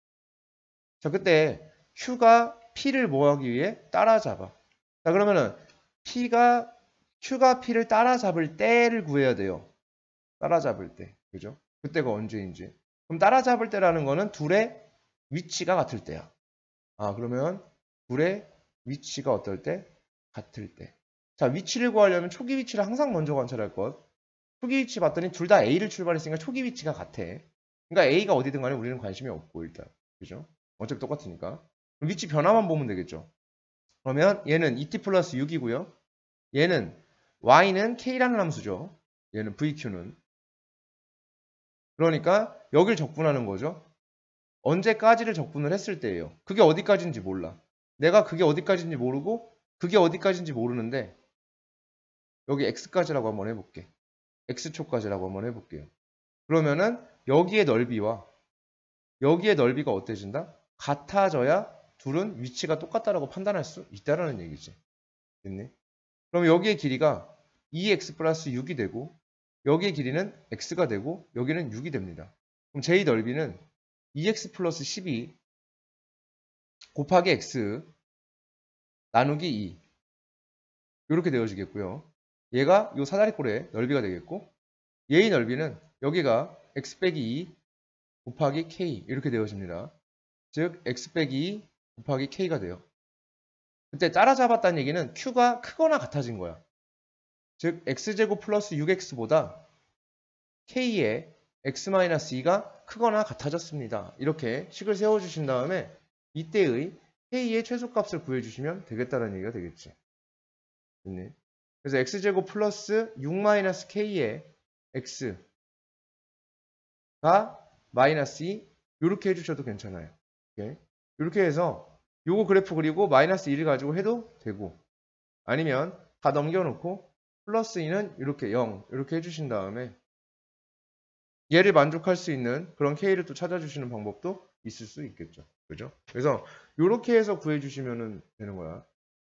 자, 그때 Q가 P를 뭐하기 위해? 따라잡아. 자, 그러면은 Q가 P를 따라잡을 때를 구해야 돼요. 따라잡을 때. 그죠? 그때가 언제인지. 그럼 따라잡을 때라는 거는 둘의 위치가 같을 때야. 아, 그러면 둘의 위치가 어떨 때? 같을 때. 자, 위치를 구하려면 초기 위치를 항상 먼저 관찰할 것. 초기 위치 봤더니 둘 다 A를 출발했으니까 초기 위치가 같아. 그러니까 A가 어디든 간에 우리는 관심이 없고 일단. 그죠? 어차피 똑같으니까. 그럼 위치 변화만 보면 되겠죠. 그러면 얘는 et 플러스 6이고요. 얘는 y는 k라는 함수죠. 얘는 vq는. 그러니까 여길 적분하는 거죠. 언제까지를 적분을 했을 때예요. 그게 어디까지인지 몰라. 내가 그게 어디까지인지 모르고 그게 어디까지인지 모르는데 여기 x까지라고 한번 해볼게. x초까지라고 한번 해볼게요. 그러면은 여기의 넓이와 여기의 넓이가 어때진다? 같아져야 둘은 위치가 똑같다라고 판단할 수 있다라는 얘기지. 됐니? 그럼 여기의 길이가 2x 플러스 6이 되고 여기의 길이는 x가 되고 여기는 6이 됩니다. 그럼 제 넓이는 2x 플러스 12 곱하기 x 나누기 2 이렇게 되어지겠고요. 얘가 이 사다리꼴의 넓이가 되겠고 얘의 넓이는 여기가 x 빼기 2 곱하기 k 이렇게 되어집니다. 즉 x 빼기 2 곱하기 k가 돼요. 그때 따라잡았다는 얘기는 q가 크거나 같아진 거야. 즉 x제곱 플러스 6x보다 k의 x-2가 크거나 같아졌습니다. 이렇게 식을 세워주신 다음에 이때의 k의 최소값을 구해주시면 되겠다는 얘기가 되겠지. 됐니? 그래서 x제곱 플러스 6-k의 x가 마이너스 2 이렇게 해주셔도 괜찮아요. 오케이? 이렇게 해서 요거 그래프 그리고 마이너스 1을 가지고 해도 되고 아니면 다 넘겨놓고 플러스 2는 이렇게 0 이렇게 해주신 다음에 얘를 만족할 수 있는 그런 K를 또 찾아주시는 방법도 있을 수 있겠죠. 그죠? 그래서 이렇게 해서 구해주시면 되는 거야.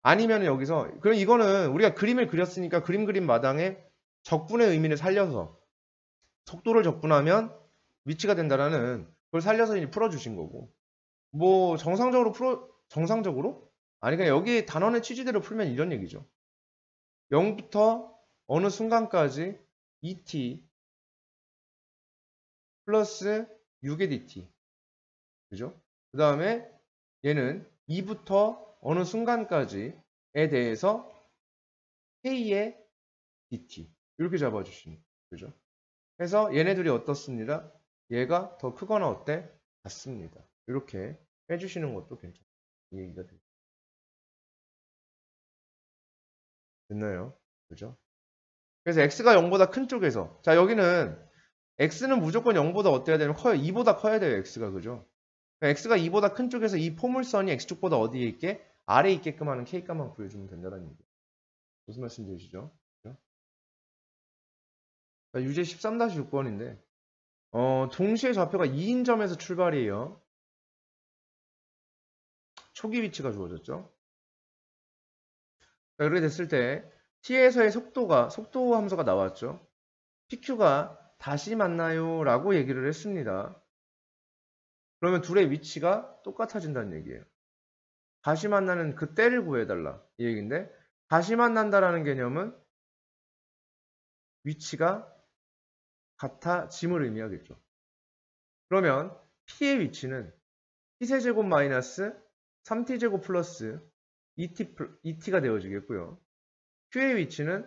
아니면 여기서 그럼 이거는 우리가 그림을 그렸으니까 그림 그린 마당에 적분의 의미를 살려서 속도를 적분하면 위치가 된다라는 그걸 살려서 이제 풀어주신 거고 뭐 정상적으로? 아니 그냥 여기 단원의 취지대로 풀면 이런 얘기죠. 0부터 어느 순간까지 et 플러스 6의 dt. 그죠? 그 다음에 얘는 2부터 어느 순간까지에 대해서 k의 dt. 이렇게 잡아주시는 거죠. 그죠? 그래서 얘네들이 어떻습니다? 얘가 더 크거나 어때? 같습니다. 이렇게 해주시는 것도 괜찮아요. 이 얘기가 됐나요? 그죠? 그래서 x가 0보다 큰 쪽에서 자 여기는 x는 무조건 0보다 어때야 되면 커요. 2보다 커야 돼요. x가 그죠? 그러니까 x가 2보다 큰 쪽에서 이 포물선이 x쪽보다 어디에 있게? 아래에 있게끔 하는 k값만 구해주면 된다는 얘기예요. 무슨 말씀 드시죠? 그죠? 자, 유제 13-6번인데 동시에 좌표가 2인 점에서 출발이에요. 초기 위치가 주어졌죠. 자, 그렇게 됐을 때 t에서의 속도 함수가 나왔죠. pq가 다시 만나요 라고 얘기를 했습니다. 그러면 둘의 위치가 똑같아진다는 얘기예요. 다시 만나는 그 때를 구해달라 이 얘기인데 다시 만난다라는 개념은 위치가 같아짐을 의미하겠죠. 그러면 P의 위치는 t세제곱 마이너스 3t제곱 플러스 2t가 되어지겠고요. q의 위치는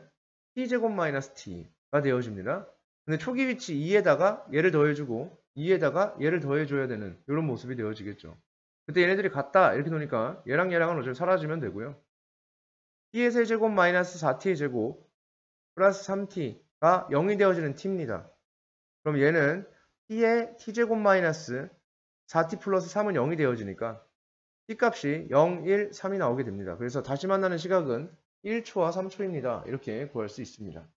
t제곱 마이너스 t가 되어집니다. 근데 초기 위치 2에다가 얘를 더해주고 2에다가 얘를 더해줘야 되는 이런 모습이 되어지겠죠. 그때 얘네들이 같다 이렇게 놓으니까 얘랑 얘랑은 어차피 사라지면 되고요. t의 세제곱 마이너스 4t의 제곱 플러스 3t가 0이 되어지는 t입니다. 그럼 얘는 t의 t제곱 마이너스 4t 플러스 3은 0이 되어지니까 t값이 0, 1, 3이 나오게 됩니다. 그래서 다시 만나는 시각은 1초와 3초입니다. 이렇게 구할 수 있습니다.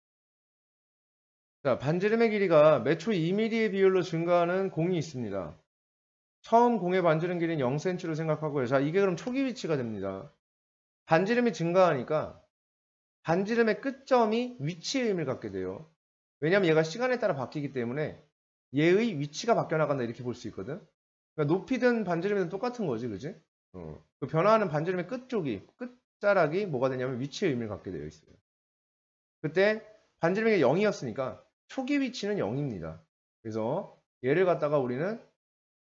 자, 반지름의 길이가 매초 2mm의 비율로 증가하는 공이 있습니다. 처음 공의 반지름 길이는 0cm로 생각하고요. 자, 이게 그럼 초기 위치가 됩니다. 반지름이 증가하니까 반지름의 끝점이 위치의 의미를 갖게 돼요. 왜냐하면 얘가 시간에 따라 바뀌기 때문에 얘의 위치가 바뀌어 나간다 이렇게 볼 수 있거든. 그러니까 높이든 반지름이든 똑같은 거지, 그지? 그 변화하는 반지름의 끝자락이 뭐가 되냐면 위치의 의미를 갖게 되어 있어요. 그때 반지름이 0이었으니까 초기 위치는 0입니다. 그래서 얘를 갖다가 우리는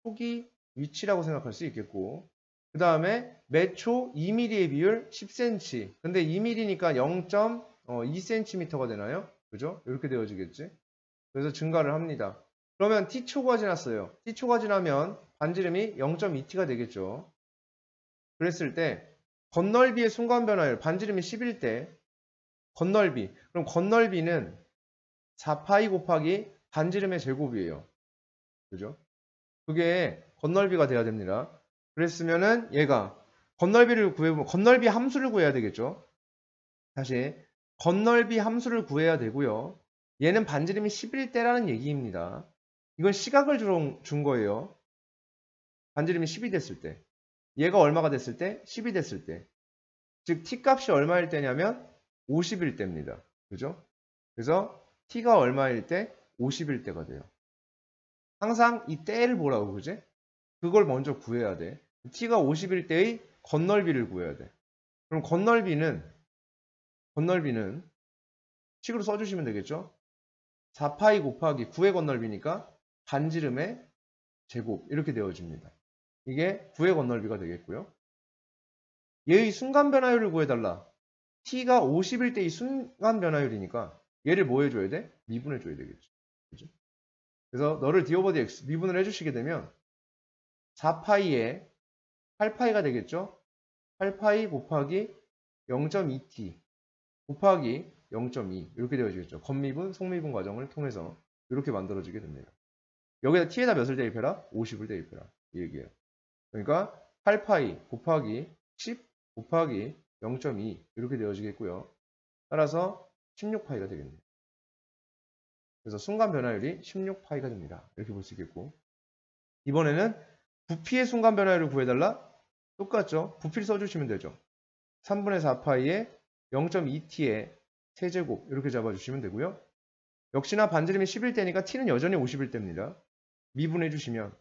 초기 위치라고 생각할 수 있겠고, 그 다음에 매초 2mm의 비율 10cm. 근데 2mm니까 0.2cm가 되나요? 그죠? 이렇게 되어지겠지? 그래서 증가를 합니다. 그러면 t초가 지났어요. t초가 지나면 반지름이 0.2t가 되겠죠. 그랬을 때 건널비의 순간 변화율, 반지름이 10일 때 건널비. 그럼 건널비는 4파이 곱하기 반지름의 제곱이에요. 그죠? 그게 건널비가 돼야 됩니다. 그랬으면은 얘가 건널비를 구해보면 건널비 함수를 구해야 되겠죠. 다시 건널비 함수를 구해야 되고요. 얘는 반지름이 10일 때라는 얘기입니다. 이건 시각을 준 거예요. 반지름이 10이 됐을 때. 얘가 얼마가 됐을 때? 10이 됐을 때. 즉 t값이 얼마일 때냐면 50일 때입니다. 그죠? 그래서 t가 얼마일 때? 50일 때가 돼요. 항상 이 때를 보라고, 그지? 그걸 먼저 구해야 돼. t가 50일 때의 건널비를 구해야 돼. 그럼 건널비는 식으로 써주시면 되겠죠? 4파이 곱하기 9의 건널비니까 반지름의 제곱 이렇게 되어집니다. 이게 9의 건널비가 되겠고요. 얘의 순간 변화율을 구해달라. t가 50일 때의 순간 변화율이니까 얘를 뭐 해줘야 돼? 미분해줘야 되겠죠. 그죠? 그래서 너를 d 오버 dx 미분을 해주시게 되면 4파이에 8파이가 되겠죠? 8파이 곱하기 0.2t 곱하기 0.2 이렇게 되어지겠죠. 건미분, 속미분 과정을 통해서 이렇게 만들어지게 됩니다. 여기다 t에다 몇을 대입해라? 50을 대입해라. 이 얘기예요. 그러니까 8파이 곱하기 10 곱하기 0.2 이렇게 되어지겠고요. 따라서 16파이가 되겠네요. 그래서 순간 변화율이 16파이가 됩니다. 이렇게 볼 수 있겠고, 이번에는 부피의 순간 변화율을 구해달라? 똑같죠? 부피를 써주시면 되죠. 3분의 4파이에 0.2t의 세제곱 이렇게 잡아주시면 되고요. 역시나 반지름이 10일 때니까 t는 여전히 50일 때입니다. 미분해 주시면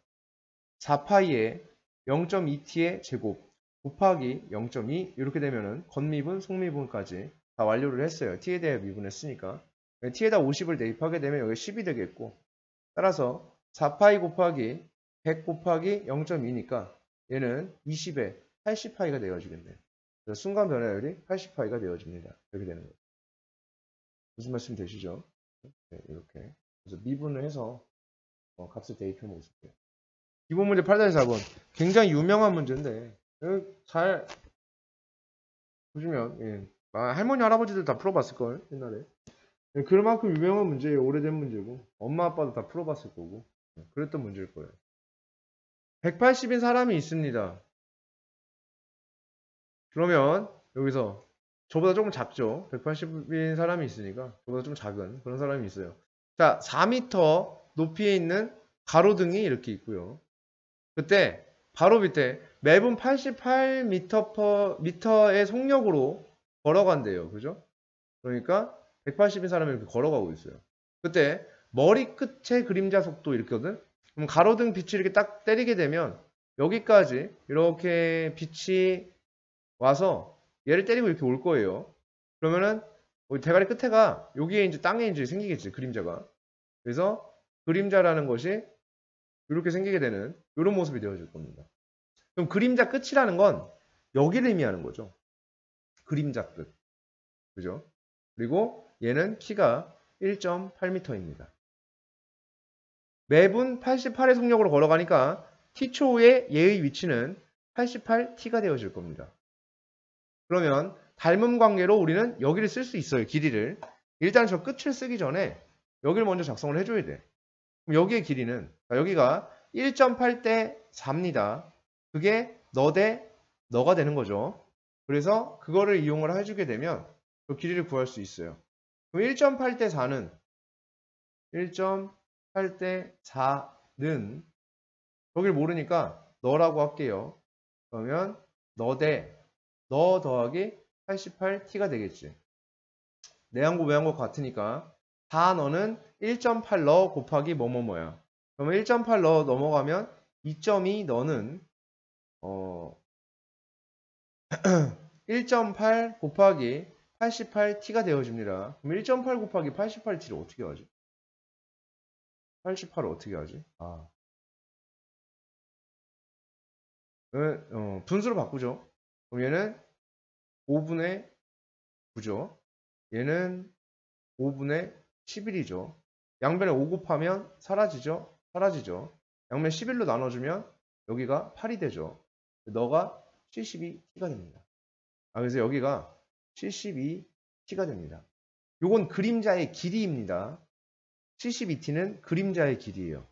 4파이에 0.2t의 제곱 곱하기 0.2 이렇게 되면은 건미분, 속미분까지 다 완료를 했어요. t에 대해 미분했으니까. t에다 50을 대입하게 되면 여기 10이 되겠고, 따라서 4파이 곱하기 100 곱하기 0.2니까 얘는 20에 80파이가 되어지겠네요. 그래서 순간 변화율이 80파이가 되어집니다. 이렇게 되는 거예요. 무슨 말씀 되시죠? 네, 이렇게. 그래서 미분을 해서 값을 대입해 놓으실게요. 기본 문제 8-4번. 굉장히 유명한 문제인데 잘 보시면, 예. 할머니 할아버지들 다 풀어봤을걸 옛날에. 예, 그만큼 유명한 문제예요. 오래된 문제고 엄마 아빠도 다 풀어봤을 거고, 예, 그랬던 문제일 거예요. 180인 사람이 있습니다. 그러면 여기서 저보다 조금 작죠. 180인 사람이 있으니까 저보다 좀 작은 그런 사람이 있어요. 자, 4m 높이에 있는 가로등이 이렇게 있고요. 그때 바로 밑에 매분 88m의 속력으로 걸어간대요. 그죠? 그러니까 180인 사람이 이렇게 걸어가고 있어요. 그때 머리 끝에 그림자 속도 이렇거든. 그럼 가로등 빛이 이렇게 딱 때리게 되면 여기까지 이렇게 빛이 와서 얘를 때리고 이렇게 올 거예요. 그러면은 대가리 끝에가 여기에 이제 땅에 이제 생기겠지, 그림자가. 그래서 그림자라는 것이 이렇게 생기게 되는 이런 모습이 되어질 겁니다. 그럼 그림자 끝이라는 건 여기를 의미하는 거죠. 그림자 끝. 그죠? 그리고 얘는 키가 1.8m입니다. 매분 88의 속력으로 걸어가니까 t초의 얘의 위치는 88t가 되어질 겁니다. 그러면 닮음 관계로 우리는 여기를 쓸 수 있어요. 길이를. 일단 저 끝을 쓰기 전에 여기를 먼저 작성을 해줘야 돼. 그럼 여기의 길이는 여기가 1.8대 4입니다. 그게 너 대 너가 되는 거죠. 그래서 그거를 이용을 해주게 되면 그 길이를 구할 수 있어요. 그럼 1.8대 4는 1.8대 4는 여기를 모르니까 너라고 할게요. 그러면 너 대 너 더하기 88t가 되겠지. 내항고 외항고 같으니까 다 너는 1.8 너 곱하기 뭐뭐뭐야. 그러면 1.8 너 넘어가면 2.2 너는 1.8 곱하기 88t가 되어집니다. 그럼 1.8 곱하기 88t를 어떻게 하지? 88을 어떻게 하지? 분수로 바꾸죠. 그럼 얘는 5분의 9죠. 얘는 5분의 11이죠. 양변에 5 곱하면 사라지죠? 사라지죠. 양변 11로 나눠주면 여기가 8이 되죠. 너가 72t가 됩니다. 그래서 여기가 72t가 됩니다. 요건 그림자의 길이입니다. 72t는 그림자의 길이에요.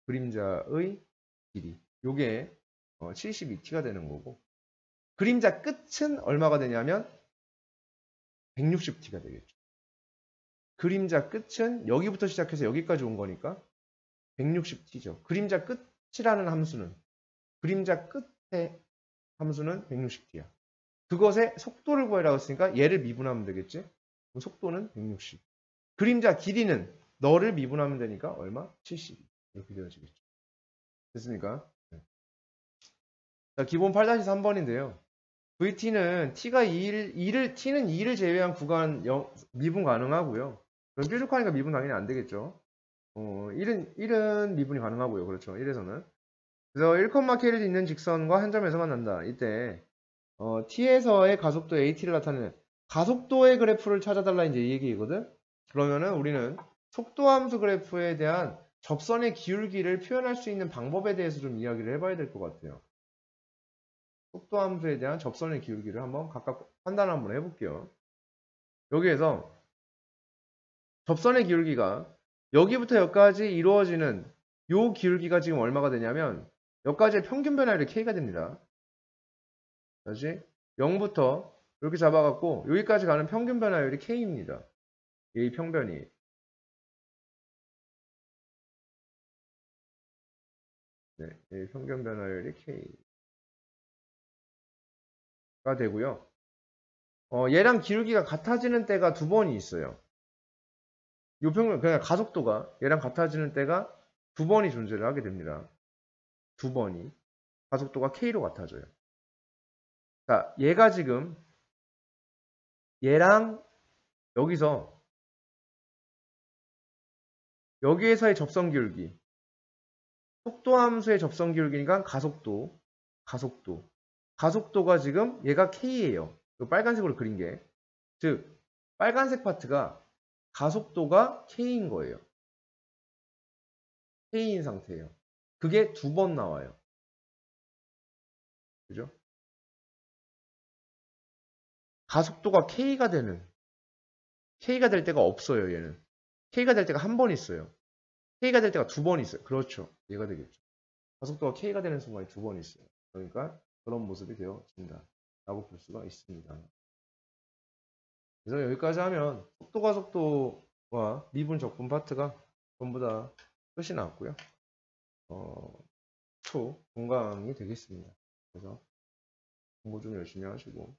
그림자의 길이. 요게 72t가 되는 거고. 그림자 끝은 얼마가 되냐면 160t가 되겠죠. 그림자 끝은 여기부터 시작해서 여기까지 온 거니까 160t죠. 그림자 끝이라는 함수는 그림자 끝의 함수는 160t야. 그것의 속도를 구해라고 했으니까 얘를 미분하면 되겠지. 그럼 속도는 160. 그림자 길이는 너를 미분하면 되니까 얼마? 72. 이렇게 되어지겠죠. 됐습니까? 네. 자, 기본 8-3번인데요. VT는 T가 t는 2를 제외한 구간 미분 가능하고요. 그럼 뾰족하니까 미분 당연히 안 되겠죠. 1은 미분이 가능하고요. 그렇죠. 1에서는. 그래서 1,K를 잇는 직선과 한 점에서 만난다. 이때 T에서의 가속도 AT를 나타내는 가속도의 그래프를 찾아달라 이제 이 얘기거든. 그러면은 우리는 속도함수 그래프에 대한 접선의 기울기를 표현할 수 있는 방법에 대해서 좀 이야기를 해봐야 될 것 같아요. 속도함수에 대한 접선의 기울기를 한번 각각 판단 한번 해볼게요. 여기에서 접선의 기울기가 여기부터 여기까지 이루어지는 요 기울기가 지금 얼마가 되냐면 여기까지의 평균 변화율이 K가 됩니다. 다시 0부터 이렇게 잡아갖고 여기까지 가는 평균 변화율이 K입니다. 이 평변이. 네, 이 평균 변화율이 K가 되고요. 얘랑 기울기가 같아지는 때가 두 번이 있어요. 요 평균, 그냥 가속도가 얘랑 같아지는 때가 두 번이 존재를 하게 됩니다. 두 번이. 가속도가 K로 같아져요. 자, 얘가 지금 얘랑 여기에서의 접선 기울기. 속도함수의 접선 기울기니까 가속도가 지금 얘가 K예요. 빨간색으로 그린 게. 즉, 빨간색 파트가 가속도가 K인 거예요. K인 상태예요. 그게 두 번 나와요. 그죠? 가속도가 K가 될 때가 없어요, 얘는. K가 될 때가 한 번 있어요. K가 될 때가 두 번 있어요. 그렇죠. 얘가 되겠죠. 가속도가 K가 되는 순간이 두 번 있어요. 그러니까 그런 모습이 되어진다. 라고 볼 수가 있습니다. 그래서 여기까지 하면 속도와 미분 적분 파트가 전부 다 끝이 났고요. 초 공강이 되겠습니다. 그래서 공부 좀 열심히 하시고